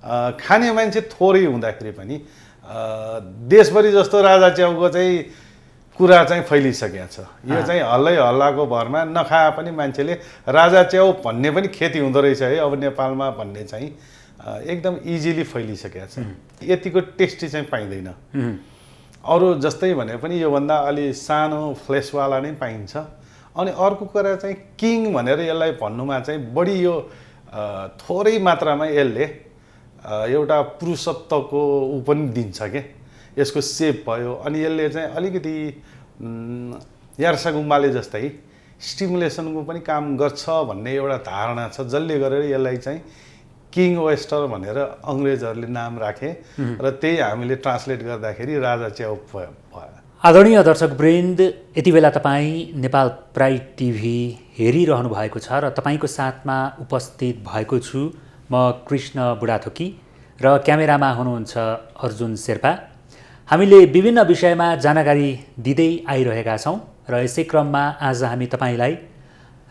खाने मान्छे थोरै हुँदाखेरि पनि देशभरि जस्तो राजा च्याउको चाहिँ कुरा चाहिँ फैलिसकेको छ। यो चाहिँ हल्लै हल्लाको भरमा नखाए पनि मान्छेले राजा च्याउ भन्ने पनि खेती हुँदो रहेछ है अब नेपालमा भन्ने चाहिँ एकदम इजिली फैलिसकेको छ। यतिको टेस्टी चाहिँ पाइँदैन। अरू जस्तै भने पनि योभन्दा अलि सानो फ्लेसवाला नै पाइन्छ। अनि अर्को कुरा चाहिँ किङ भनेर यसलाई भन्नुमा चाहिँ बढी यो थोरै मात्रामा यसले एउटा पुरुषत्वको ऊ पनि दिन्छ के। यसको सेप भयो अनि यसले चाहिँ अलिकति यार्सा गुम्बाले जस्तै स्टिमुलेसनको पनि काम गर्छ भन्ने एउटा धारणा छ, जसले गरेर यसलाई चाहिँ किङ ओयस्टर भनेर अङ्ग्रेजहरूले नाम राखे र त्यही हामीले ट्रान्सलेट गर्दाखेरि राजा च्याउ भयो। आदरणीय दर्शकवृन्द, यति बेला तपाईँ नेपाल प्राइड टिभी हेरिरहनु भएको छ र तपाईँको साथमा उपस्थित भएको छु म कृष्ण बुढाथोकी र क्यामेरामा हुनुहुन्छ अर्जुन शेर्पा। हामीले विभिन्न विषयमा जानकारी दिँदै आइरहेका छौँ र यसै क्रममा आज हामी तपाईँलाई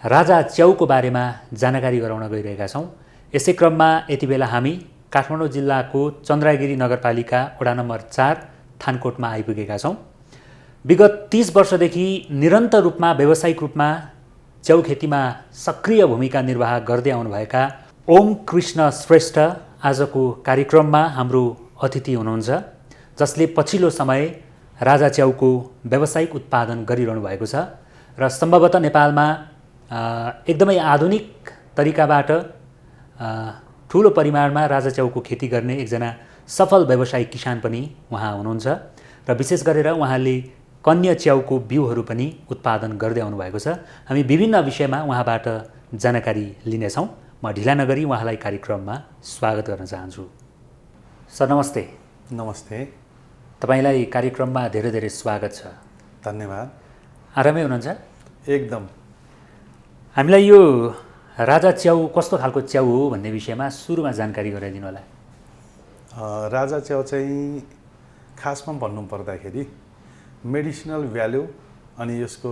राजा च्याउको बारेमा जानकारी गराउन गइरहेका छौँ। यसै क्रममा यति बेला हामी काठमाडौँ जिल्लाको चन्द्रगिरी नगरपालिका वडा नम्बर 4 थानकोटमा आइपुगेका छौँ। विगत 30 वर्षदेखि निरन्तर रूपमा व्यावसायिक रूपमा च्याउ खेतीमा सक्रिय भूमिका निर्वाह गर्दै आउनुभएका ओम कृष्ण श्रेष्ठ आजको कार्यक्रममा हाम्रो अतिथि हुनुहुन्छ, जसले पछिल्लो समय राजा च्याउको व्यावसायिक उत्पादन गरिरहनु भएको छ र सम्भवतः नेपालमा एकदमै आधुनिक तरिकाबाट ठुलो परिमाणमा राजा च्याउको खेती गर्ने एकजना सफल व्यावसायिक किसान पनि उहाँ हुनुहुन्छ र विशेष गरेर उहाँले कन्या च्याउको बिउहरू पनि उत्पादन गर्दै आउनुभएको छ। हामी विभिन्न विषयमा उहाँबाट जानकारी लिनेछौँ। म ढिला नगरी उहाँलाई कार्यक्रममा स्वागत गर्न चाहन्छु। सर नमस्ते। नमस्ते। तपाईलाई कार्यक्रममा धेरै धेरै स्वागत छ। धन्यवाद। आरामै हुनुहुन्छ? एकदम। हामीलाई यो राजा च्याउ कस्तो खालको च्याउ हो भन्ने विषयमा सुरुमा जानकारी गराइदिनु होला। राजा च्याउ चाहिँ खासमा भन्नु पर्दाखेरि मेडिसिनल भ्यालु अनि यसको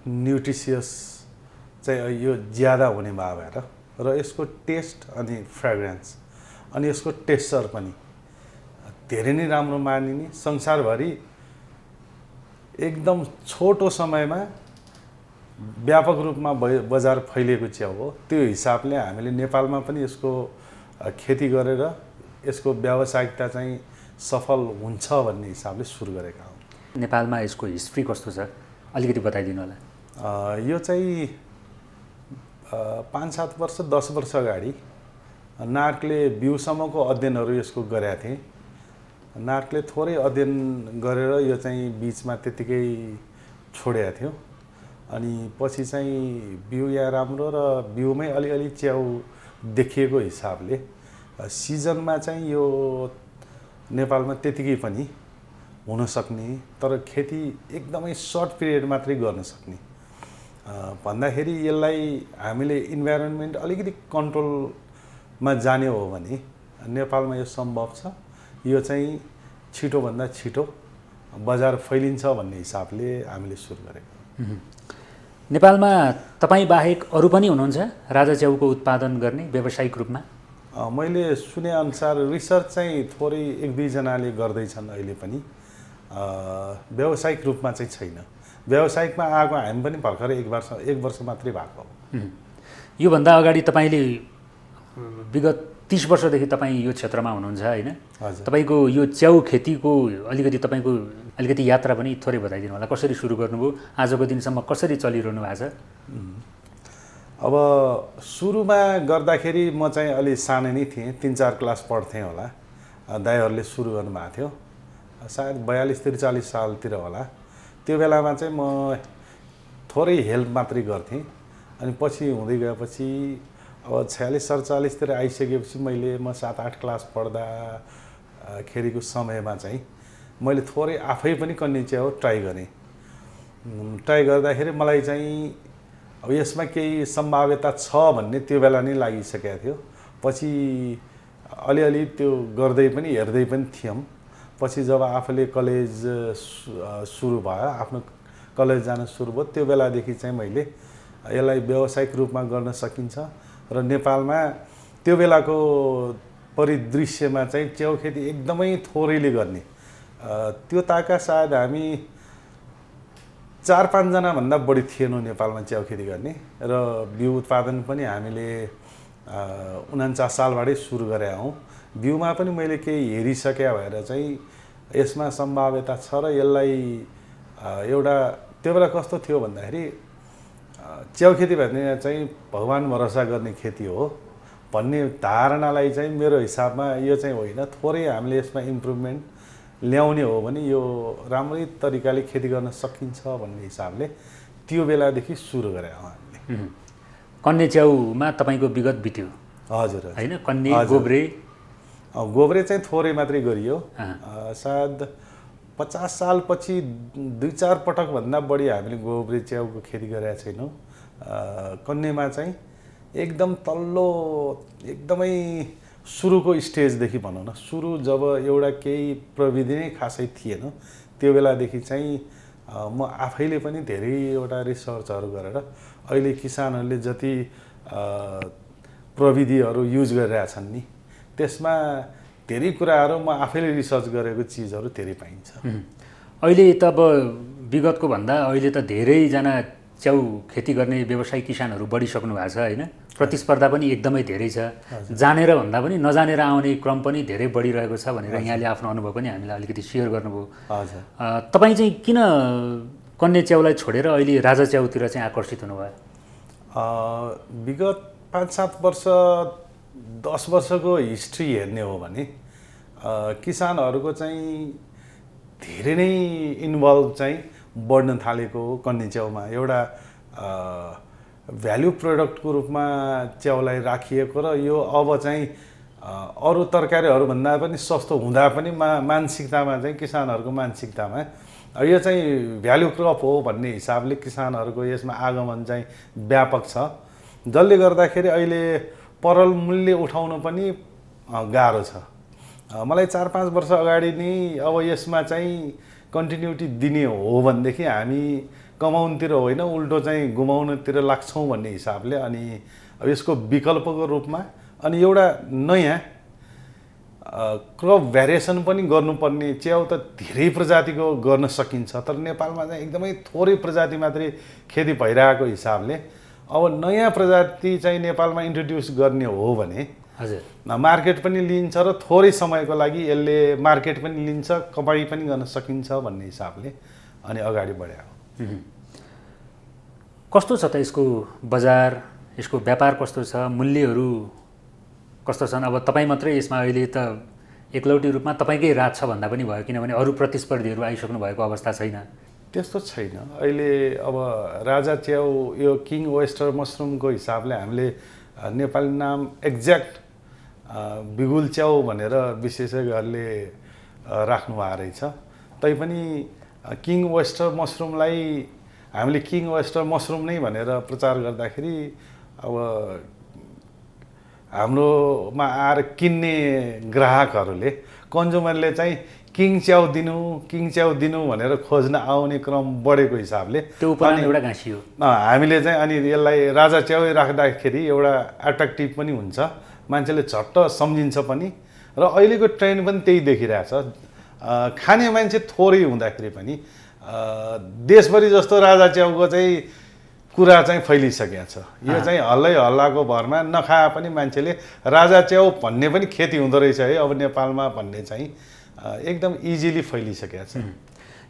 न्युट्रिसियस चाहिँ यो ज्यादा हुने भएर र यसको टेस्ट अनि फ्रेग्रेन्स अनि यसको टेक्सचर पनि धेरै नै राम्रो मानिने, संसारभरि एकदम छोटो समयमा व्यापक रूपमा बजार फैलिएको च्याउ हो। त्यो हिसाबले हामीले नेपालमा पनि यसको खेती गरेर यसको व्यावसायिकता चाहिँ सफल हुन्छ भन्ने हिसाबले सुरु गरेका हौँ। नेपालमा यसको हिस्ट्री कस्तो छ अलिकति बताइदिनु होला। यो चाहिँ 5-7 वर्ष 10 वर्ष अगाडि नार्कले बिउसम्मको अध्ययनहरू यसको गरेका थिए। नार्कले थोरै अध्ययन गरेर यो चाहिँ बिचमा त्यतिकै छोडेको थियो। अनि पछि चाहिँ बिउ या राम्रो र बिउमै अलिअलि च्याउ देखिएको हिसाबले सिजनमा चाहिँ यो नेपालमा त्यतिकै पनि हुन सक्ने तर खेती एकदमै सर्ट पिरियड मात्रै गर्न सक्ने भन्दाखेरि यसलाई हामीले इन्भाइरोन्मेन्ट अलिकति कन्ट्रोलमा जाने हो भने नेपालमा यो सम्भव छ। यो चाहिँ छिटोभन्दा छिटो बजार फैलिन्छ भन्ने हिसाबले हामीले सुरु गरेको। नेपालमा तपाईँ बाहेक अरू पनि हुनुहुन्छ राजा च्याउको उत्पादन गर्ने व्यावसायिक रूपमा? मैले सुने अनुसार रिसर्च चाहिँ थोरै 1-2 जनाले गर्दैछन् अहिले पनि, व्यावसायिक रूपमा चाहिँ छैन। व्यावसायिकमा आएको हामी पनि भर्खरै 1 वर्ष मात्रै भएको हो। योभन्दा अगाडि तपाईँले विगत 30 वर्षदेखि तपाईँ यो क्षेत्रमा हुनुहुन्छ होइन? तपाईँको यो च्याउ खेतीको अलिकति यात्रा पनि थोरै बताइदिनु होला। कसरी सुरु गर्नुभयो, आजको दिनसम्म कसरी चलिरहनु भएको छ? अब सुरुमा गर्दाखेरि म चाहिँ अलि सानै नै थिएँ, 3-4 क्लास पढ्थेँ होला। दाइहरूले सुरु गर्नुभएको थियो सायद 42-43 सालतिर होला। त्यो बेलामा चाहिँ म थोरै हेल्प मात्रै गर्थेँ। अनि पछि हुँदै गएपछि अब 46-47तिर आइसकेपछि म 7-8 क्लास पढ्दाखेरिको समयमा चाहिँ मैले थोरै आफै पनि कन्या च्याउ ट्राई गरेँ। ट्राई गर्दाखेरि मलाई चाहिँ अब यसमा केही सम्भाव्यता छ भन्ने त्यो बेला नै लागिसकेको थियो। पछि अलिअलि त्यो गर्दै पनि हेर्दै पनि थियौँ। पछि जब आफूले कलेज सुरु भयो, आफ्नो कलेज जान सुरु भयो, त्यो बेलादेखि चाहिँ मैले यसलाई व्यावसायिक रूपमा गर्न सकिन्छ र नेपालमा त्यो बेलाको परिदृश्यमा चाहिँ च्याउ खेती एकदमै थोरैले गर्ने, त्यो ताका सायद हामी 4-5 जनाभन्दा बढी थिएनौँ नेपालमा च्याउ खेती गर्ने। र बिउ उत्पादन पनि हामीले 49 सालबाटै सुरु गरे हौँ। बिउमा पनि मैले केही हेरिसके भएर चाहिँ यसमा सम्भाव्यता छ र यसलाई एउटा त्यो बेला कस्तो थियो भन्दाखेरि च्याउ खेती भन्ने चाहिँ भगवान भरोसा गर्ने खेती हो भन्ने धारणालाई चाहिँ मेरो हिसाबमा यो चाहिँ होइन, थोरै हामीले यसमा इम्प्रुभमेन्ट ल्याउने हो भने यो राम्रै तरिकाले खेती गर्न सकिन्छ भन्ने हिसाबले त्यो बेलादेखि सुरु गरे हौँ हामीले। कन्ने च्याउमा तपाईँको विगत बित्यो? हजुर होइन, कन्ने गोब्रे गोब्रे चाहिँ थोरै मात्रै गरियो। सायद 50 सालपछि 2-4 पटकभन्दा बढी हामीले गोब्रे च्याउको खेती गरेका छैनौँ। कन्नेमा चाहिँ एकदम तल्लो एकदमै सुरुको स्टेजदेखि भनौँ न, सुरु जब एउटा केही प्रविधि नै खासै थिएन त्यो बेलादेखि चाहिँ म आफैले पनि धेरैवटा रिसर्चहरू गरेर अहिले किसानहरूले जति प्रविधिहरू युज गरिरहेछन् नि त्यसमा धेरै कुराहरू म आफैले रिसर्च गरेको चिजहरू धेरै पाइन्छ। अहिले त अब विगतको भन्दा अहिले त धेरैजना च्याउ खेती गर्ने व्यवसायी किसानहरू बढिसक्नु भएको छ होइन, प्रतिस्पर्धा पनि एकदमै धेरै छ। जानेर भन्दा पनि नजानेर आउने क्रम पनि धेरै बढिरहेको छ भनेर यहाँले आफ्नो अनुभव पनि हामीलाई अलिकति सेयर गर्नुभयो। हजुर, तपाईँ चाहिँ किन कन्ने च्याउलाई छोडेर अहिले राजा च्याउतिर चाहिँ आकर्षित हुनुभयो? विगत 5-7 वर्ष 10 वर्षको हिस्ट्री हेर्ने हो भने किसानहरूको चाहिँ धेरै नै इन्भल्भ चाहिँ बढ्न थालेको हो कन्ने च्याउमा। एउटा भ्याल्यु प्रोडक्टको रूपमा च्याउलाई राखिएको र यो अब चाहिँ अरू तरकारीहरूभन्दा पनि सस्तो हुँदा पनि मानसिकतामा चाहिँ किसानहरूको मानसिकतामा यो चाहिँ भ्याल्यु क्रप हो भन्ने हिसाबले किसानहरूको यसमा आगमन चाहिँ व्यापक छ, जसले गर्दाखेरि अहिले परल मूल्य उठाउन पनि गाह्रो छ। मलाई 4-5 वर्ष अगाडि नै अब यसमा चाहिँ कन्टिन्युटी दिने हो भनेदेखि हामी कमाउनतिर होइन उल्टो चाहिँ गुमाउनतिर लाग्छौँ भन्ने हिसाबले अनि अब यसको विकल्पको रूपमा अनि एउटा नयाँ क्रप भ्यारिएसन पनि गर्नुपर्ने। च्याउ त धेरै प्रजातिको गर्न सकिन्छ तर नेपालमा चाहिँ एकदमै थोरै प्रजाति मात्रै खेती भइरहेको हिसाबले अब नयाँ प्रजाति चाहिँ नेपालमा इन्ट्रोड्युस गर्ने हो भने हजुर मार्केट पनि लिन्छ र थोरै समयको लागि यसले मार्केट पनि लिन्छ, कमाइ पनि गर्न सकिन्छ भन्ने हिसाबले अनि अगाडि बढ्यो। कस्तो छ त यसको बजार, यसको व्यापार कस्तो छ, मूल्यहरू कस्तो छन्? अब तपाईँ मात्रै यसमा अहिले त एकलौटी रूपमा तपाईँकै राज छ भन्दा पनि भयो, किनभने अरू प्रतिस्पर्धीहरू आइसक्नु भएको अवस्था छैन। त्यस्तो छैन अहिले। अब राजा च्याउ यो किङ ओयस्टर मसरुमको हिसाबले हामीले नेपाली नाम एक्ज्याक्ट बिगुल च्याउ भनेर विशेषज्ञहरूले राख्नु भएको रहेछ। तैपनि किङ ओयस्टर मसरुमलाई हामीले किङ ओयस्टर मसरुम नै भनेर प्रचार गर्दाखेरि अब हाम्रोमा आएर किन्ने ग्राहकहरूले कन्ज्युमरले चाहिँ किङ च्याउ दिनु भनेर खोज्न आउने क्रम बढेको हिसाबले त्यो उपनाम एउटा गाँसियो। हामीले चाहिँ अनि यसलाई राजा च्याउ राख्दाखेरि एउटा एट्र्याक्टिभ पनि हुन्छ, मान्छेले झट्ट सम्झिन्छ पनि र अहिलेको ट्रेन्ड पनि त्यही देखिरहेछ। खाने मान्छे थोरै हुँदाखेरि पनि देशभरि जस्तो राजा च्याउको चाहिँ कुरा चाहिँ फैलिसकेको छ। यो चाहिँ हल्लाको भरमा नखाए पनि मान्छेले राजा च्याउ भन्ने पनि खेती हुँदो रहेछ है अब नेपालमा भन्ने चाहिँ एकदम इजिली फैलिसकेको छ।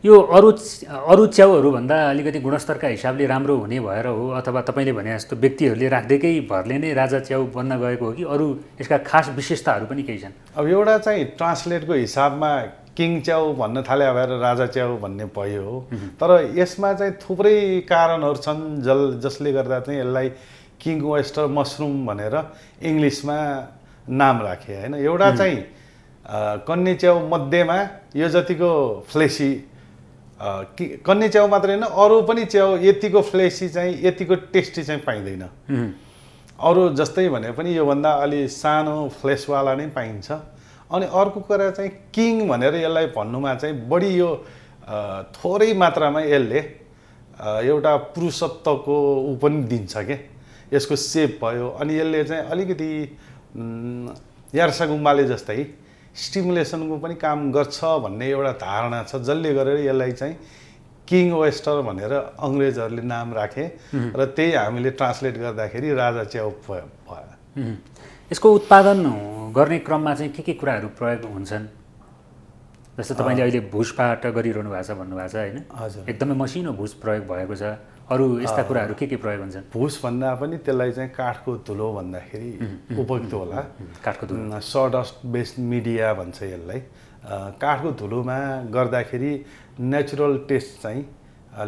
यो अरू च्याउहरूभन्दा अलिकति गुणस्तरका हिसाबले राम्रो हुने भएर हो अथवा तपाईँले भने जस्तो व्यक्तिहरूले राख्दैकै भरले नै राजा च्याउ बन्न गएको हो कि अरू यसका खास विशेषताहरू पनि केही छन्? अब एउटा चाहिँ ट्रान्सलेटको हिसाबमा किङ च्याउ भन्न थाले भएर राजा च्याउ भन्ने भयो हो, तर यसमा चाहिँ थुप्रै कारणहरू छन् जसले गर्दा चाहिँ यसलाई किङ ओयस्टर मसरुम भनेर इङ्ग्लिसमा नाम राखे होइन। एउटा चाहिँ कन्ने च्याउ मध्येमा यो जतिको फ्लेसी कन्ने च्याउ मात्रै होइन अरू पनि च्याउ यतिको फ्लेसी चाहिँ यतिको टेस्टी चाहिँ पाइँदैन। अरू जस्तै भने पनि योभन्दा अलि सानो फ्लेसवाला नै पाइन्छ। अनि अर्को कुरा चाहिँ किङ भनेर यसलाई भन्नुमा चाहिँ बढी यो थोरै मात्रामा यसले एउटा पुरुषत्वको ऊ पनि दिन्छ के, यसको सेप भयो अनि यसले चाहिँ अलिकति यार्सा गुम्बाले जस्तै स्टिमुलेसनको पनि काम गर्छ भन्ने एउटा धारणा छ, जसले गरेर यसलाई चाहिँ किङ ओयस्टर भनेर अङ्ग्रेजहरूले नाम राखे र त्यही हामीले ट्रान्सलेट गर्दाखेरि राजा च्याउ भयो। यसको उत्पादन गर्ने क्रममा चाहिँ के कुराहरू प्रयोग हुन्छन्? जस्तो तपाईँले अहिले भुसबाट गरिरहनु भएको छ भन्नुभएको छ होइन? हजुर, एकदमै मसिनो भुस प्रयोग भएको छ। अरू यस्ता कुराहरू के प्रयोग हुन्छन्? भुस भन्दा पनि त्यसलाई चाहिँ काठको धुलो भन्दाखेरि उपयुक्त होला। काठको धुलो, सडस्ट बेस्ड मिडिया भन्छ यसलाई। काठको धुलोमा गर्दाखेरि नेचुरल टेस्ट चाहिँ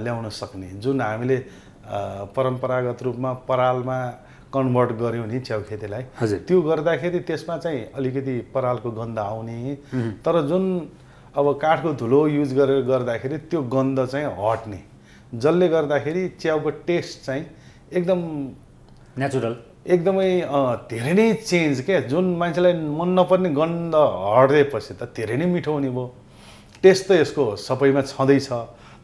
ल्याउन सक्ने, जुन हामीले परम्परागत रूपमा परालमा कन्भर्ट गऱ्यौँ नि च्याउखेतीलाई, त्यो गर्दाखेरि त्यसमा चाहिँ अलिकति परालको गन्ध आउने, तर जुन अब काठको धुलो युज गरेर गर्दाखेरि त्यो गन्ध चाहिँ हट्ने, जसले गर्दाखेरि च्याउको टेस्ट चाहिँ एकदम नेचुरल, एकदमै धेरै नै चेन्ज क्या। जुन मान्छेलाई मन नपर्ने गन्ध हटेपछि त धेरै नै मिठो हुने भयो। टेस्ट त यसको सबैमा छँदैछ,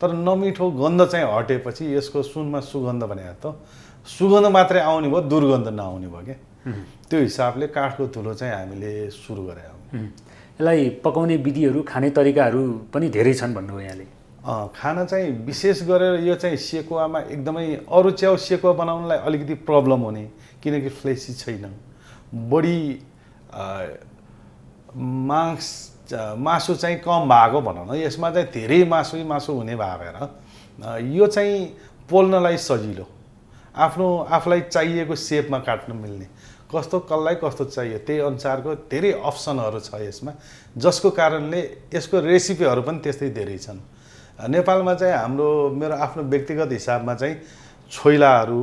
तर नमिठो गन्ध चाहिँ हटेपछि यसको सुनमा सुगन्ध भने त सुगन्ध मात्रै आउने भयो, दुर्गन्ध नआउने भयो क्या। त्यो हिसाबले काठको धुलो चाहिँ हामीले सुरु गरे। यसलाई पकाउने विधिहरू, खाने तरिकाहरू पनि धेरै छन् भन्नुभयो यहाँले। खाना चाहिँ विशेष गरेर यो चाहिँ सेकुवामा एकदमै, अरू च्याउ सेकुवा बनाउनलाई अलिकति प्रब्लम हुने, किनकि फ्लेसी छैन, बढी मासु चाहिँ कम भएको भनौँ न, यसमा चाहिँ धेरै मासु हुने भएर यो चाहिँ पोल्नलाई सजिलो, आफूलाई चाहिएको सेपमा काट्न मिल्ने, कस्तो कसलाई कस्तो चाहियो त्यही अनुसारको धेरै अप्सनहरू छ यसमा, जसको कारणले यसको रेसिपीहरू पनि त्यस्तै धेरै छन्। नेपालमा चाहिँ मेरो आफ्नो व्यक्तिगत हिसाबमा चाहिँ छोइलाहरू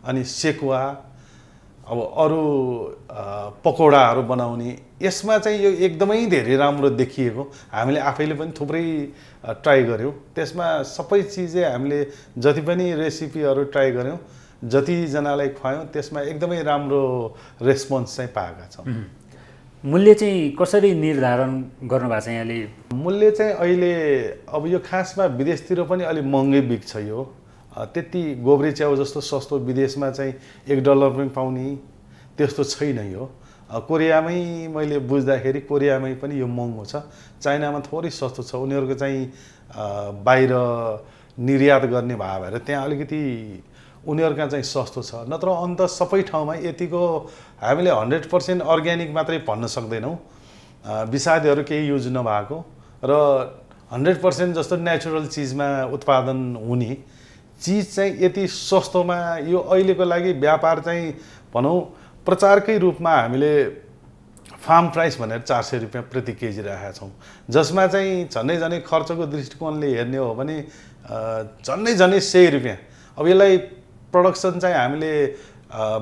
अनि सेकुवा, अब अरू पकौडाहरू बनाउने, यसमा चाहिँ यो एकदमै धेरै राम्रो देखिएको। हामीले आफैले पनि थुप्रै ट्राई गऱ्यौँ, त्यसमा सबै चिजै हामीले जति पनि रेसिपीहरू ट्राई गऱ्यौँ, जतिजनालाई खुवायौँ, त्यसमा एकदमै राम्रो रेस्पोन्स चाहिँ पाएका छौँ। मूल्य चाहिँ कसरी निर्धारण गर्नुभएको छ यहाँले? मूल्य चाहिँ अहिले अब यो खासमा विदेशतिर पनि अलिक महँगै बिक्छ यो, त्यति गोब्रे च्याउ जस्तो सस्तो विदेशमा चाहिँ $1 पनि पाउने त्यस्तो छैन यो। कोरियामै मैले बुझ्दाखेरि कोरियामै पनि यो महँगो छ, चाइनामा थोरै सस्तो छ, उनीहरूको चाहिँ बाहिर निर्यात गर्ने भएर त्यहाँ अलिकति उनीहरूका चाहिँ सस्तो छ, नत्र अन्त सबै ठाउँमा यतिको हामीले 100% अर्ग्यानिक मात्रै भन्न सक्दैनौँ, विषादीहरू केही युज नभएको र 100% जस्तो नेचुरल चिजमा उत्पादन हुने चिज चाहिँ यति सस्तोमा यो अहिलेको लागि व्यापार चाहिँ भनौँ प्रचारकै रूपमा हामीले फार्म प्राइस भनेर ₹400 प्रति केजी राखेका छौँ, जसमा चाहिँ झन्डै खर्चको दृष्टिकोणले हेर्ने हो भने झन्डै ₹100। अब यसलाई प्रोडक्सन चाहिँ हामीले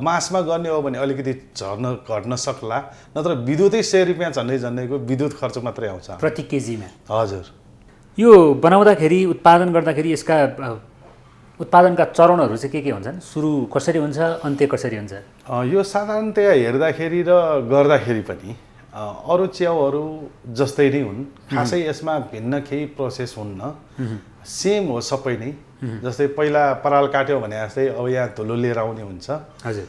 मासमा गर्ने हो भने अलिकति घट्न सक्ला, नत्र विद्युतै ₹100 झन्डैको विद्युत खर्च मात्रै आउँछ प्रति केजीमा। हजुर। यो बनाउँदाखेरि, उत्पादन गर्दाखेरि यसका उत्पादनका चरणहरू चाहिँ के हुन्छन्? सुरु कसरी हुन्छ, अन्त्य कसरी हुन्छ? यो साधारणतया हेर्दाखेरि र गर्दाखेरि पनि अरू च्याउहरू जस्तै नै हुन्, खासै यसमा भिन्न केही प्रोसेस हुन्न, सेम हो सबै नै। जस्तै पहिला पराल काट्यो भने जस्तै अब यहाँ धुलो लिएर आउने हुन्छ। हजुर।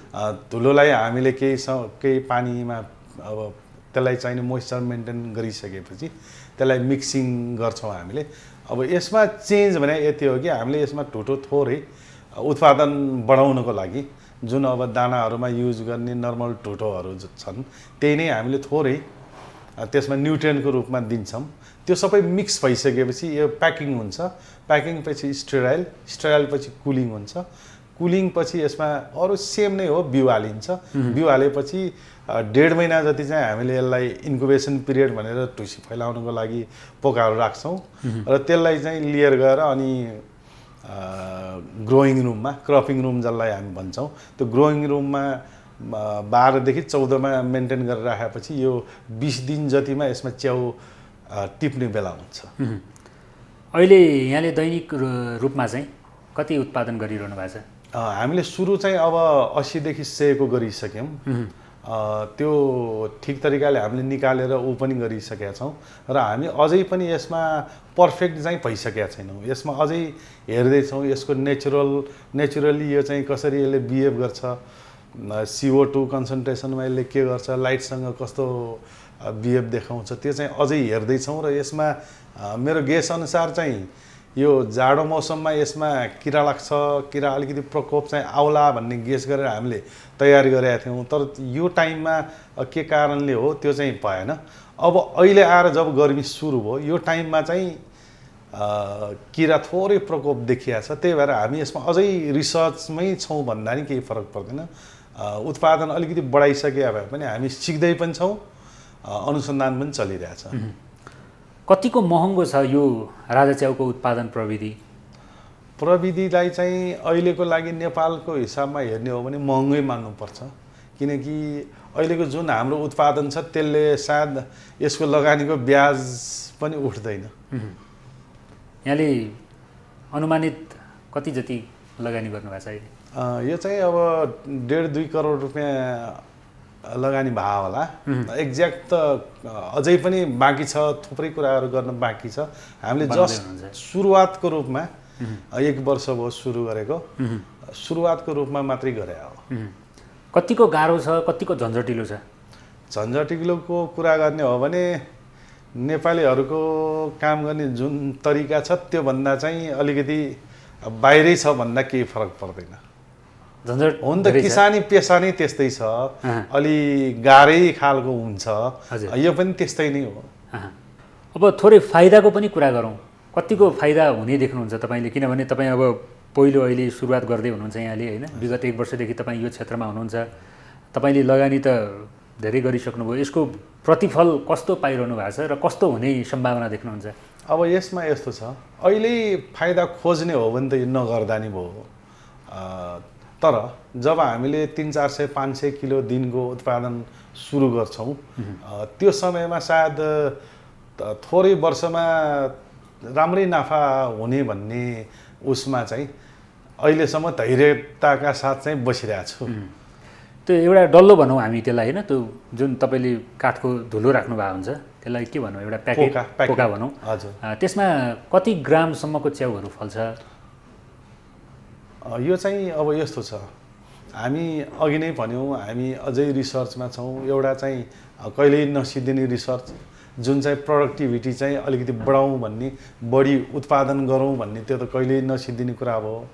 धुलोलाई हामीले केही पानीमा अब त्यसलाई चाहिने मोइस्चर मेन्टेन गरिसकेपछि त्यसलाई मिक्सिङ गर्छौँ हामीले। अब यसमा चेन्ज भने यति हो कि हामीले यसमा ठुटो थोरै उत्पादन बढाउनको लागि जुन अब दानाहरूमा युज गर्ने नर्मल ठुटोहरू छन् त्यही नै हामीले थोरै त्यसमा न्युट्रियन्टको रूपमा दिन्छौँ। त्यो सबै मिक्स भइसकेपछि यो प्याकिङ हुन्छ, प्याकिङ पछि स्टेराइल पछि कुलिङ हुन्छ, कुलिङ पछि यसमा अरू सेम नै हो, बिउ हालिन्छ, बिउ हालेपछि 1.5 महिना जति चाहिँ हामीले यसलाई इन्क्युबेसन पिरियड भनेर ढुसी फैलाउनको लागि पोकाहरू राख्छौँ र त्यसलाई चाहिँ लिएर गएर अनि ग्रोइङ रुममा, क्रपिङ रुम जसलाई हामी भन्छौँ, त्यो ग्रोइङ रुममा 12 देखि 14 मा मेन्टेन गरेर राखेपछि यो 20 दिन जतिमा यसमा च्याउ टिप्ने बेला हुन्छ। अहिले यहाँले दैनिक रूपमा चाहिँ कति उत्पादन गरिरहनु भएको छ? हामीले सुरु चाहिँ अब 80 देखि 100 को गरिसक्यौँ। त्यो ठिक तरिकाले हामीले निकालेर पनि गरिसकेका छौँ र हामी अझै पनि यसमा पर्फेक्ट चाहिँ भइसकेका छैनौँ। यसमा अझै हेर्दैछौँ यसको नेचुरली यो चाहिँ कसरी यसले बिहेभ गर्छ, CO2 कन्सन्ट्रेसनमा यसले के गर्छ, लाइटसँग कस्तो बिहेभ देखाउँछ, त्यो चाहिँ अझै हेर्दैछौँ। र यसमा मेरो गेस अनुसार चाहिँ यो जाडो मौसममा यसमा किरा लाग्छ, किरा अलिकति प्रकोप चाहिँ आउला भन्ने गेस गरेर हामीले तयारी गरेका थियौँ। तर यो टाइममा के कारणले हो त्यो चाहिँ भएन। अब अहिले आएर जब गर्मी सुरु भयो यो टाइममा चाहिँ किरा थोरै प्रकोप देखिया छ। त्यही भएर हामी यसमा अझै रिसर्चमै छौँ भन्दा नि केही फरक पर्दैन। उत्पादन अलिकति बढाइसके भए पनि हामी सिक्दै पनि छौँ, अनुसन्धान पनि चलिरहेछ। कतिको महँगो छ यो राजा च्याउको उत्पादन प्रविधिलाई चाहिँ अहिलेको लागि नेपालको हिसाबमा हेर्ने हो भने महँगै मान्नुपर्छ। किनकि अहिलेको जुन हाम्रो उत्पादन छ त्यसले सायद यसको लगानीको ब्याज पनि उठ्दैन। यहाँले अनुमानित कति जति लगानी गर्नुभएको छ अहिले? यो चाहिँ अब 1.5-2 करोड रुपियाँ लगानी भयो होला। एक्ज्याक्ट त अझै पनि बाँकी छ, थुप्रै कुराहरू गर्न बाँकी छ। हामीले जस्ट सुरुवातको रूपमा 1 वर्ष भयो सुरु गरेको, सुरुवातको रूपमा मात्रै गरे हो। कतिको गाह्रो छ, कतिको झन्झटिलो छ? झन्झटिलोको कुरा गर्ने हो भने नेपालीहरूको काम गर्ने जुन तरिका छ त्योभन्दा चाहिँ अलिकति बाहिरै छ भन्दा केही फरक पर्दैन। झन्झट हो नि त, किसानी पेसा नै त्यस्तै छ, अलि गाह्रै खालको हुन्छ। यो पनि त्यस्तै नै हो। अब थोरै फाइदाको पनि कुरा गरौँ। कतिको फाइदा हुने देख्नुहुन्छ तपाईँले? किनभने तपाईँ अब पहिलो अहिले सुरुवात गर्दै हुनुहुन्छ यहाँले, होइन? विगत 1 वर्षदेखि तपाईँ यो क्षेत्रमा हुनुहुन्छ। तपाईँले लगानी त धेरै गरिसक्नुभयो। यसको प्रतिफल कस्तो पाइरहनु भएको छ र कस्तो हुने सम्भावना देख्नुहुन्छ? अब यसमा यस्तो छ, अहिले फाइदा खोज्ने हो भने त यो नगर्दा नि भयो। तर जब हामीले 300-400-500 किलो दिनको उत्पादन सुरु गर्छौँ त्यो समयमा सायद थोरै वर्षमा राम्रै नाफा हुने भन्ने उसमा चाहिँ अहिलेसम्म धैर्यताका साथ चाहिँ बसिरहेको छु। त्यो एउटा डल्लो भनौँ हामी त्यसलाई, होइन? त्यो जुन तपाईँले काठको धुलो राख्नु भएको हुन्छ त्यसलाई के भनौँ, एउटा पोका भनौँ। हजुर। त्यसमा कति ग्रामसम्मको च्याउहरू फल्छ? यो चाहिँ अब यस्तो छ, हामी अघि नै भन्यौँ हामी अझै रिसर्चमा छौँ। एउटा चाहिँ कहिल्यै नसिद्धिने रिसर्च, जुन चाहिँ प्रोडक्टिभिटी चाहिँ अलिकति बढाउँ भन्ने, बढी उत्पादन गरौँ भन्ने, त्यो त कहिल्यै नसिद्धिने कुरा भयो।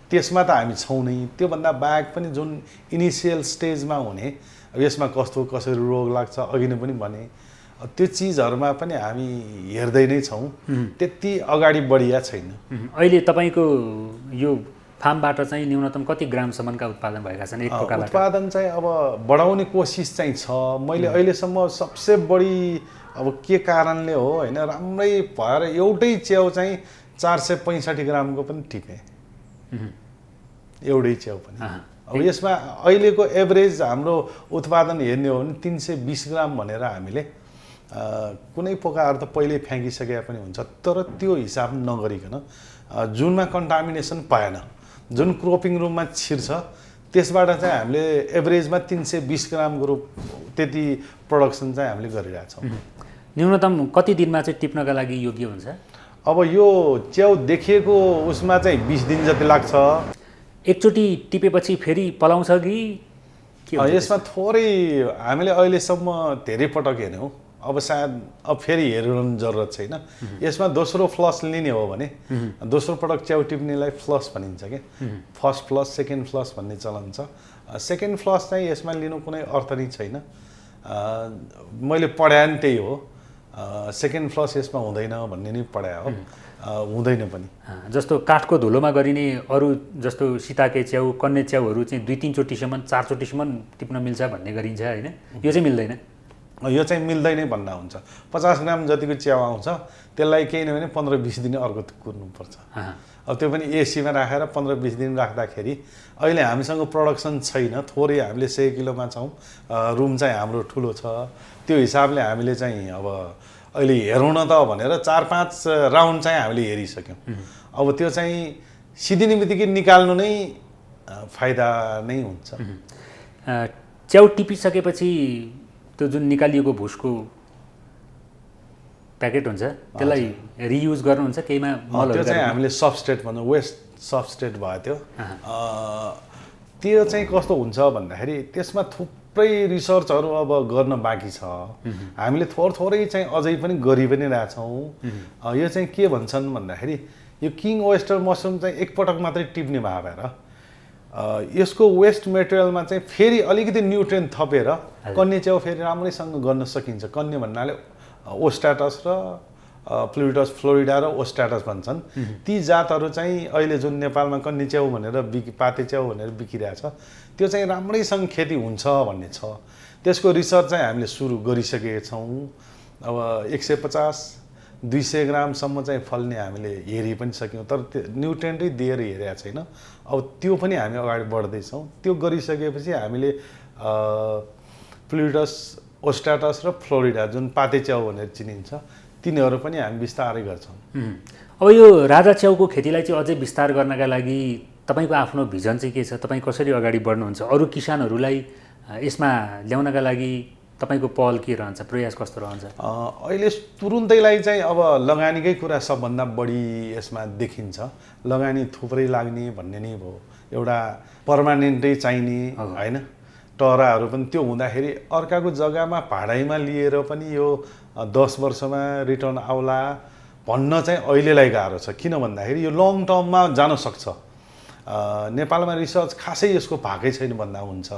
त्यसमा त हामी छौँ नै। त्योभन्दा बाहेक पनि जुन इनिसियल स्टेजमा हुने, यसमा कस्तो कसरी रोग लाग्छ अघि नै पनि भने, त्यो चिजहरूमा पनि हामी हेर्दै नै छौँ। त्यति अगाडि बढिया छैन। अहिले तपाईँको यो फार्मबाट चाहिँ न्यूनतम कति ग्रामसम्मका उत्पादन भएका छन्? एक पोकाबाट उत्पादन चाहिँ अब बढाउने कोसिस चाहिँ छ। मैले अहिलेसम्म सबसे बढी अब के कारणले हो, होइन, राम्रै भएर एउटै च्याउ चाहिँ 465 ग्रामको पनि टिपेँ, एउटै च्याउ पनि। अब यसमा अहिलेको एभरेज हाम्रो उत्पादन हेर्ने हो भने 320 ग्राम भनेर हामीले कुनै पोकाहरू त पहिल्यै फ्याँकिसकेका पनि हुन्छ। तर त्यो हिसाब नगरिकन जुनमा कन्टामिनेसन पाएन, जुन क्रोपिङ रुममा छिर्छ त्यसबाट चाहिँ हामीले एभरेजमा 320 ग्रामको रूप त्यति प्रोडक्सन चाहिँ हामीले गरिरहेछौँ। न्यूनतम कति दिनमा चाहिँ टिप्नका लागि योग्य हुन्छ? अब यो च्याउ देखिएको उसमा चाहिँ 20 दिन जति लाग्छ। एकचोटि टिपेपछि फेरि पलाउँछ कि के हुन्छ? यसमा थोरै हामीले अहिलेसम्म धेरै पटक हेर्यौँ। अब सायद अब फेरि हेर्नु जरुरत छैन। यसमा दोस्रो फ्लस लिने हो भने दोस्रो पटक च्याउ टिप्नेलाई फ्लस भनिन्छ क्या। फर्स्ट फ्लस, सेकेन्ड फ्लस भन्ने चलन छ। सेकेन्ड फ्लस चाहिँ यसमा लिनु कुनै अर्थ नै छैन। मैले पढाए नि त्यही हो, सेकेन्ड फ्लस यसमा हुँदैन भन्ने नै पढाए हो। हुँदैन पनि। जस्तो काठको धुलोमा गरिने अरू जस्तो सीताके च्याउ, कन्ने च्याउहरू चाहिँ 2-3 चोटिसम्म 4 चोटिसम्म टिप्न मिल्छ भन्ने गरिन्छ, होइन? यो चाहिँ मिल्दैन। यो चाहिँ मिल्दैन भन्दा हुन्छ। 50 ग्राम जतिको च्याउ आउँछ त्यसलाई केही नभने 15-20 दिन अर्को कुर्नुपर्छ। अब त्यो पनि एसीमा राखेर 15-20 दिन राख्दाखेरि अहिले हामीसँग प्रोडक्सन छैन, थोरै हामीले 100 किलोमा छौँ। रुम चाहिँ हाम्रो ठुलो छ। त्यो हिसाबले हामीले चाहिँ अब अहिले हेरौँ न त भनेर 4-5 राउन्ड चाहिँ हामीले हेरिसक्यौँ। अब त्यो चाहिँ सिद्धिने बित्तिकै निकाल्नु नै फाइदा नै हुन्छ। च्याउ टिपिसकेपछि त्यो जुन निकालिएको भुसको प्याकेट हुन्छ त्यसलाई रियुज गर्नुहुन्छ केहीमा? त्यो चाहिँ हामीले सबस्ट्रेट भन्छौँ, वेस्ट सबस्ट्रेट भयो त्यो। त्यो चाहिँ कस्तो हुन्छ भन्दाखेरि त्यसमा थुप्रै रिसर्चहरू अब गर्न बाँकी छ। हामीले थोरै चाहिँ अझै पनि गरि पनि रहेछौँ। यो चाहिँ के भन्छन् भन्दाखेरि यो किङ ओयस्टर मसरुम चाहिँ एकपटक मात्रै टिप्ने भएर यसको वेस्ट मेटेरियलमा चाहिँ फेरि अलिकति न्युट्रिएन्ट थपेर कन्या च्याउ फेरि राम्रैसँग गर्न सकिन्छ। कन्या भन्नाले ओस्टाटस र प्लुरिडस फ्लोरिडा र ओस्टाटस भन्छन्। ती जातहरू चाहिँ अहिले जुन नेपालमा कन्या च्याउ भनेर पाते च्याउ भनेर बिकिरहेछ त्यो चाहिँ राम्रैसँग खेती हुन्छ भन्ने छ। त्यसको रिसर्च चाहिँ हामीले सुरु गरिसकेका छौँ। अब 150-200 ग्रामसम्म चाहिँ फल्ने हामीले हेरि पनि सक्यौँ, तर त्यो न्युट्रिएन्टै दिएर हेरेका छैन। अब त्यो पनि हामी अगाडि बढ्दैछौँ। त्यो गरिसकेपछि हामीले प्लुरिडस ओस्टाटस र फ्लोरिडा जुन पाते च्याउ भनेर चिनिन्छ तिनीहरू पनि हामी बिस्तारै गर्छौँ। अब यो राजा च्याउको खेतीलाई चाहिँ अझै विस्तार गर्नका लागि तपाईँको आफ्नो भिजन चाहिँ के छ? तपाईँ कसरी अगाडि बढ्नुहुन्छ? अरू किसानहरूलाई यसमा ल्याउनका लागि तपाईँको पहल के रहन्छ, प्रयास कस्तो रहन्छ? अहिले तुरुन्तैलाई चाहिँ अब लगानीकै कुरा सबभन्दा बढी यसमा देखिन्छ। लगानी थुप्रै लाग्ने भन्ने नै भयो, एउटा पर्मानेन्टै चाहिने होइन। टराहरू पनि त्यो हुँदाखेरि अर्काको जग्गामा भाडाइमा लिएर पनि यो 10 वर्षमा रिटर्न आउला भन्न चाहिँ अहिलेलाई गाह्रो छ। किन भन्दाखेरि यो लङ टर्ममा जान सक्छ। नेपालमा रिसर्च खासै यसको भएकै छैन भन्दा हुन्छ।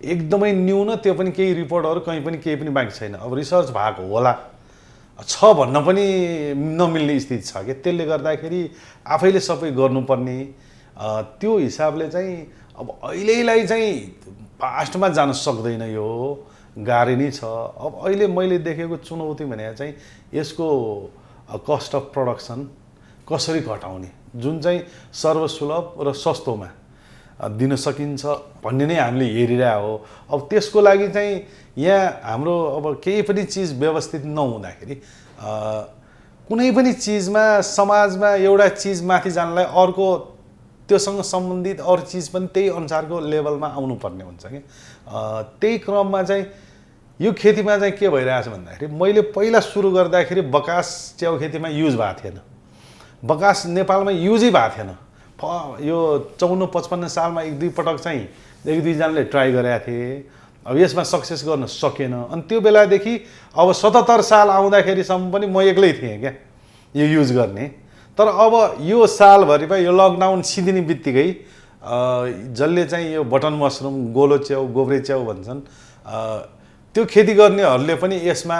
एकदमै न्यून, त्यो पनि केही रिपोर्टहरू कहीँ पनि केही पनि बाँकी छैन। अब रिसर्च भएको होला छ भन्न पनि नमिल्ने स्थिति छ कि त्यसले गर्दाखेरि आफैले सबै गर्नुपर्ने। त्यो हिसाबले चाहिँ अब अहिलेलाई चाहिँ फास्टमा जान सक्दैन, यो गाह्रो नै छ। अब अहिले मैले देखेको चुनौती भने चाहिँ यसको कस्ट अफ प्रोडक्सन कसरी घटाउने, जुन चाहिँ सर्वसुलभ र सस्तोमा दिन सकिन्छ भन्ने नै हामीले हेरिरहेको हो। अब त्यसको लागि चाहिँ यहाँ हाम्रो अब केही पनि चिज व्यवस्थित नहुँदाखेरि कुनै पनि चिजमा समाजमा एउटा चिज माथि जानलाई अर्को त्योसँग सम्बन्धित अरू चिज पनि त्यही अनुसारको लेभलमा आउनुपर्ने हुन्छ कि। त्यही क्रममा चाहिँ यो खेतीमा चाहिँ के भइरहेछ भन्दाखेरि मैले पहिला सुरु गर्दाखेरि बकास च्याउ खेतीमा युज भएको थिएन। बकास नेपालमा युजै भएको थिएन। यो 54-55 सालमा 1-2 पटक चाहिँ 1-2 जनाले ट्राई गरेका थिए। अब यसमा सक्सेस गर्न सकेन। अनि त्यो बेलादेखि अब 77 साल आउँदाखेरिसम्म पनि म एक्लै थिएँ क्या यो युज गर्ने। तर अब यो सालभरिमा यो लकडाउन सिद्धिने बित्तिकै जसले चाहिँ यो बटन मसरुम, गोलो च्याउ, गोब्रे च्याउ भन्छन्, त्यो खेती गर्नेहरूले पनि यसमा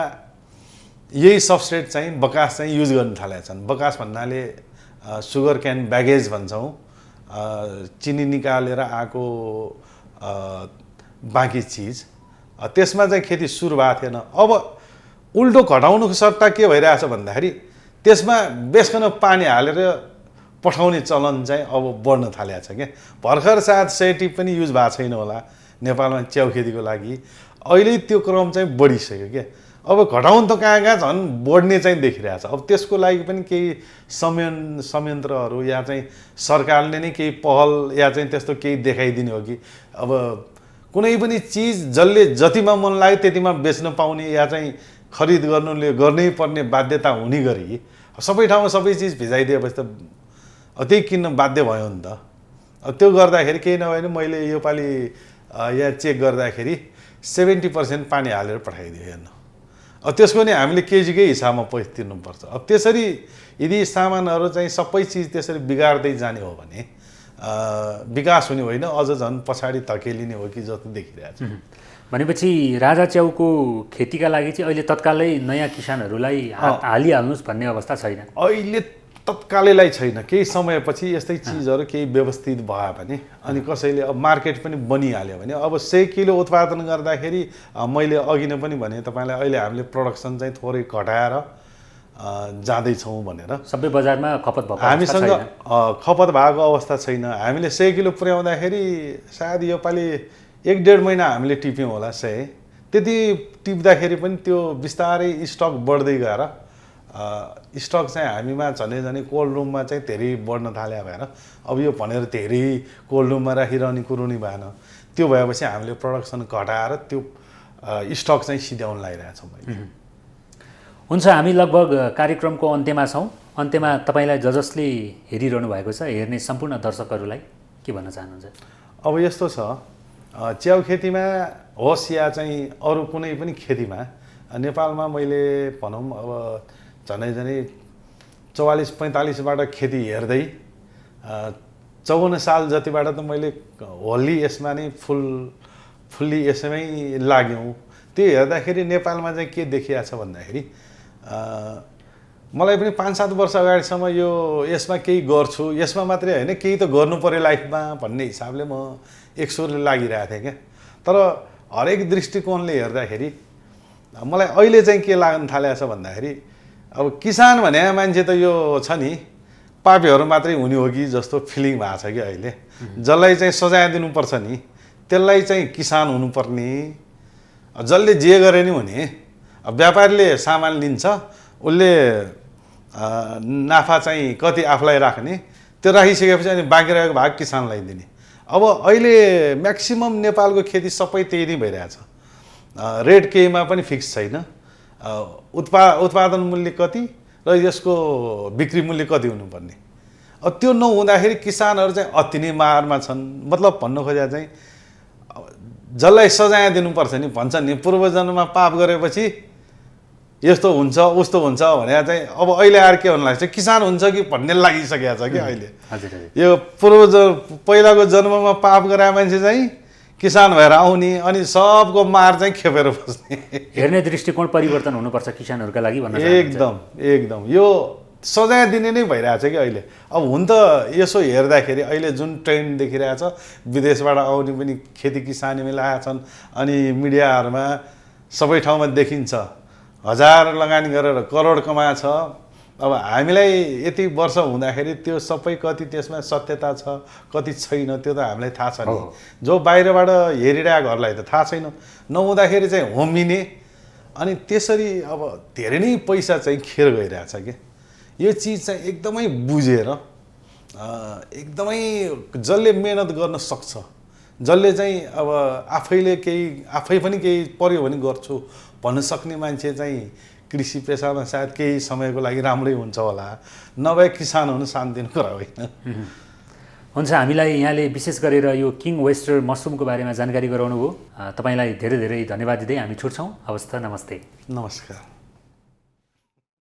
यही सबस्ट्रेट चाहिँ बकास चाहिँ युज गर्न थालेका छन्। बकास भन्नाले सुगर क्यान ब्यागेज भन्छौँ, चिनी निकालेर आएको बाँकी चिज। त्यसमा चाहिँ खेती सुरु भएको थिएन। अब उल्टो घटाउनुको सट्टा के भइरहेछ भन्दाखेरि त्यसमा बेसकन पानी हालेर पठाउने चलन चाहिँ अब बढ्न थालेको छ क्या। भर्खर सायद सेटिभ पनि युज भएको छैन होला नेपालमा च्याउ खेतीको लागि। अहिले त्यो क्रम चाहिँ बढिसक्यो क्या। अब घटाउन त कहाँ कहाँ झन् बढ्ने चाहिँ देखिरहेछ। अब त्यसको लागि पनि केही संयन्त्रहरू या चाहिँ सरकारले नै केही पहल या चाहिँ त्यस्तो केही देखाइदिने हो कि अब कुनै पनि चिज जसले जतिमा मन लाग्यो त्यतिमा बेच्न पाउने या चाहिँ खरिद गर्नै पर्ने बाध्यता हुने गरी सबै ठाउँमा सबै चिज भिजाइदिएपछि त त्यही किन्न बाध्य भयो नि त। त्यो गर्दाखेरि केही नभए पनि मैले योपालि यहाँ चेक गर्दाखेरि 70% पानी हालेर पठाइदियो हेर्नु। अब त्यसको नि हामीले केजीकै हिसाबमा पैसा तिर्नुपर्छ। अब त्यसरी यदि सामानहरू चाहिँ सबै चिज त्यसरी बिगार्दै जाने हो भने विकास हुने होइन, अझ झन् पछाडि धकेलिने हो कि जस्तो देखिरहेको छ। भनेपछि राजा च्याउको खेतीका लागि चाहिँ अहिले तत्कालै नयाँ किसानहरूलाई हालिहाल्नुहोस् भन्ने अवस्था छैन? अहिले तत्कालैलाई छैन। केही समयपछि यस्तै चिजहरू केही व्यवस्थित भयो भने अनि कसैले अब मार्केट पनि बनिहाल्यो भने अब 100 किलो उत्पादन गर्दाखेरि मैले अघि नै पनि भने तपाईँलाई अहिले हामीले प्रोडक्सन चाहिँ थोरै घटाएर जाँदैछौँ भनेर। सबै बजारमा खपत भएको हामीसँग खपत भएको अवस्था छैन। हामीले 100 किलो पुर्याउँदाखेरि सायद योपालि 1-1.5 महिना हामीले टिप्यौँ होला 100। त्यति टिप्दाखेरि पनि त्यो बिस्तारै स्टक बढ्दै गएर स्टक चाहिँ हामीमा झनै कोल्ड रुममा चाहिँ धेरै बढ्न थाल्यो भएर अब यो भनेर धेरै कोल्ड रुममा राखिरहने कुरो नै भएन। त्यो भएपछि हामीले प्रोडक्सन घटाएर त्यो स्टक चाहिँ सिध्याउन लागिरहेछौँ। हुन्छ, हामी लगभग कार्यक्रमको अन्त्यमा छौँ। अन्त्यमा तपाईँलाई जसले हेरिरहनु भएको छ, हेर्ने सम्पूर्ण दर्शकहरूलाई के भन्न चाहनुहुन्छ? अब यस्तो छ च्याउ खेतीमा होस् या चाहिँ अरू कुनै पनि खेतीमा नेपालमा मैले भनौँ अब झनै 44-45बाट खेती हेर्दै 54 साल जतिबाट त मैले होल्ली यसमा नै फुल्ली यसमै लाग्यौँ। त्यो हेर्दाखेरि नेपालमा चाहिँ के देखिया छ भन्दाखेरि मलाई पनि 5-7 वर्ष अगाडिसम्म यो यसमा केही गर्छु, यसमा मात्रै होइन केही त गर्नु पर्यो लाइफमा भन्ने हिसाबले म एकसुरले लागिरहेको थिएँ क्या। तर हरेक दृष्टिकोणले हेर्दाखेरि मलाई अहिले चाहिँ के लाग्न थालेको छ भन्दाखेरि अब किसान भने मान्छे त यो छ नि पापीहरू मात्रै हुने हो कि जस्तो फिलिङ भएको छ कि अहिले। जसलाई चाहिँ सजाय दिनुपर्छ नि त्यसलाई चाहिँ किसान हुनुपर्ने, जसले जे गरे नि हुने। व्यापारीले सामान लिन्छ, उसले नाफा चाहिँ कति आफूलाई राख्ने, त्यो राखिसकेपछि अनि बाँकी रहेको भाग किसानलाई दिने। अब अहिले म्याक्सिमम नेपालको खेती सबै त्यही नै भइरहेछ। रेट केहीमा पनि फिक्स छैन। उत्पादन मूल्य कति र यसको बिक्री मूल्य कति हुनुपर्ने। अब त्यो नहुँदाखेरि किसानहरू चाहिँ अति नै मारमा छन्। मतलब भन्नु खोजेको चाहिँ जसलाई सजाय दिनुपर्छ नि भन्छ नि पूर्वजन्ममा पाप गरेपछि यस्तो हुन्छ उस्तो हुन्छ भने चाहिँ अब अहिले आएर के भन्नु लाग्छ किसान हुन्छ कि भन्ने लागिसकेको छ कि अहिले। यो पहिलाको जन्ममा पाप गरे मान्छे चाहिँ किसान भएर आउने अनि सबको मार चाहिँ खेपेर बस्ने। हेर्ने दृष्टिकोण परिवर्तन हुनुपर्छ किसानहरूका लागि भन्न एकदम यो सजाय दिने नै भइरहेछ कि अहिले। अब हुन त यसो हेर्दाखेरि अहिले जुन ट्रेन्ड देखिरहेछ विदेशबाट आउने पनि खेती किसानीमा लागेका छन् अनि मिडियाहरूमा सबै ठाउँमा देखिन्छ 1000 लगानी गरेर करोड कमाएको छ। अब हामीलाई यति वर्ष हुँदाखेरि त्यो सबै कति त्यसमा सत्यता छ कति छैन त्यो त हामीलाई थाहा छ नि। जो बाहिरबाट हेरिरहेकोहरूलाई त थाहा छैन। नहुँदाखेरि चाहिँ होमिने अनि त्यसरी अब धेरै नै पैसा चाहिँ खेर गइरहेछ क्या। यो चिज चाहिँ एकदमै बुझेर एकदमै जसले मेहनत गर्न सक्छ, जसले चाहिँ अब आफै पनि केही पर्यो भने गर्छु भन्न सक्ने मान्छे चाहिँ कृषि पेसामा सायद केही समयको लागि राम्रै हुन्छ होला। नभए किसान हुनु शान्तिको कुरा होइन। हुन्छ, हामीलाई यहाँले विशेष गरेर यो किङ वेस्टर मसरुमको बारेमा जानकारी गराउनु भयो। तपाईँलाई धेरै धेरै धन्यवाद दिँदै हामी छुट्छौँ। हवस् त, नमस्ते। नमस्कार।